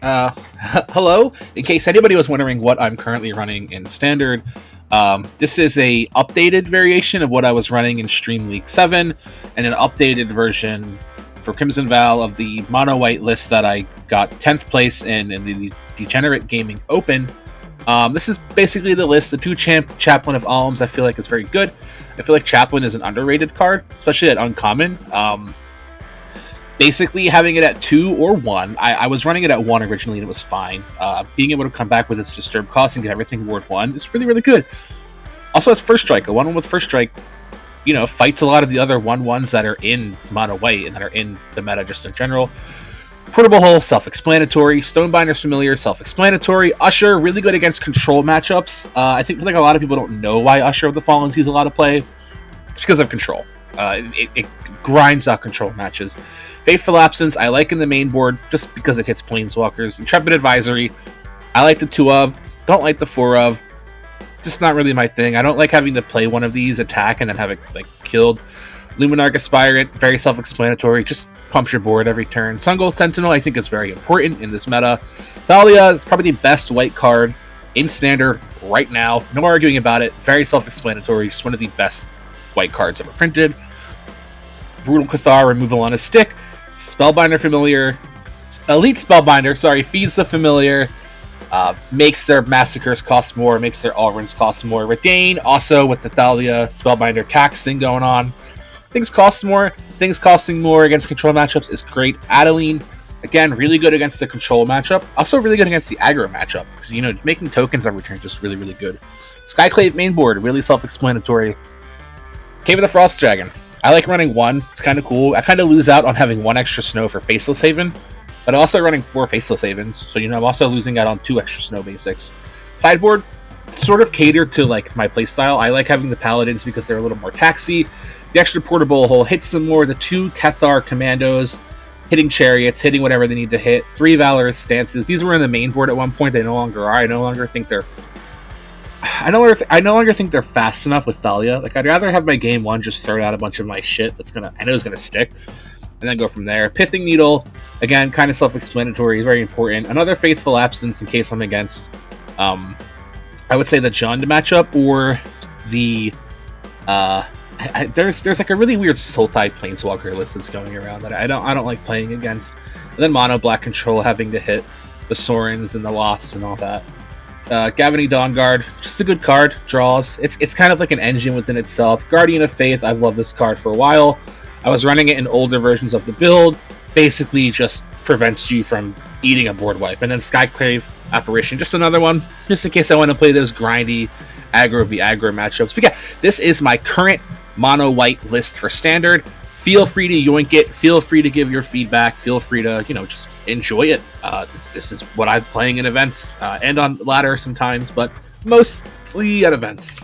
Hello. In case anybody was wondering what I'm currently running in Standard, this is a updated variation of what I was running in Stream League 7, and an updated version for Crimson VOW of the mono white list that I got 10th place in the Degenerate Gaming Open. This is basically the list. The 2-champ Chaplain of Alms I feel like is very good. I feel like Chaplain is an underrated card, especially at Uncommon. Basically, having it at 2 or 1, I was running it at 1 originally and it was fine. Being able to come back with its Disturb cost and get everything ward 1 is really, really good. Also has First Strike. A 1-1 with First Strike, fights a lot of the other 1-1s that are in Mono White and that are in the meta just in general. Portable Hull, self-explanatory. Stonebinder's familiar, self-explanatory. Usher, really good against control matchups. I think like a lot of people don't know why Usher of the Fallen sees a lot of play. It's because of control. It grinds out control matches. Fateful Absence, I like in the main board just because it hits Planeswalkers. Intrepid Advisory, I like the 2 of, don't like the 4 of. Just not really my thing. I don't like having to play one of these, attack, and then have it killed. Luminarch Aspirant, very self-explanatory, just pumps your board every turn. Sungold Sentinel, I think, is very important in this meta. Thalia is probably the best white card in Standard right now. No arguing about it. Very self-explanatory. Just one of the best white cards ever printed. Brutal Cathar, removal on a stick. Spellbinder Familiar. Elite Spellbinder, feeds the Familiar. Makes their Massacres cost more, makes their Alrins cost more. Redain, also with the Thalia Spellbinder tax thing going on. Things cost more. Things costing more against control matchups is great. Adeline, again, really good against the control matchup. Also really good against the aggro matchup. Because, making tokens every turn is just really, really good. Skyclave main board, really self-explanatory. Cave of the Frost Dragon. I like running 1. It's kind of cool. I kind of lose out on having 1 extra snow for Faceless Haven. But I'm also running 4 Faceless Havens. So, I'm also losing out on 2 extra snow basics. Sideboard, sort of catered to my playstyle. I like having the Paladins because they're a little more taxy. The extra Portable Hole hits them more. The 2 Cathar Commandos, hitting Chariots, hitting whatever they need to hit. 3 Valorous Stances. These were in the main board at one point. They no longer are. I no longer think they're fast enough with Thalia. I'd rather have my game 1 just throw out a bunch of my shit I know is gonna stick, and then go from there. Pithing Needle, again, kind of self-explanatory, very important. Another Faithful Absence in case I'm against, I would say the Jund matchup or the there's a really weird Sultai Planeswalker list that's going around that I don't like playing against. And then Mono Black Control having to hit the Sorens and the Loths and all that. Gavany Dawnguard, just a good card. Draws. It's kind of like an engine within itself. Guardian of Faith, I've loved this card for a while. I was running it in older versions of the build. Basically just prevents you from eating a board wipe. And then Skyclave Apparition, just another one, just in case I want to play those grindy aggro v aggro matchups. But yeah, this is my current mono white list for Standard. Feel free to yoink it. Feel free to give your feedback. Feel free to, just enjoy it. This is what I'm playing in events and on ladder sometimes, but mostly at events.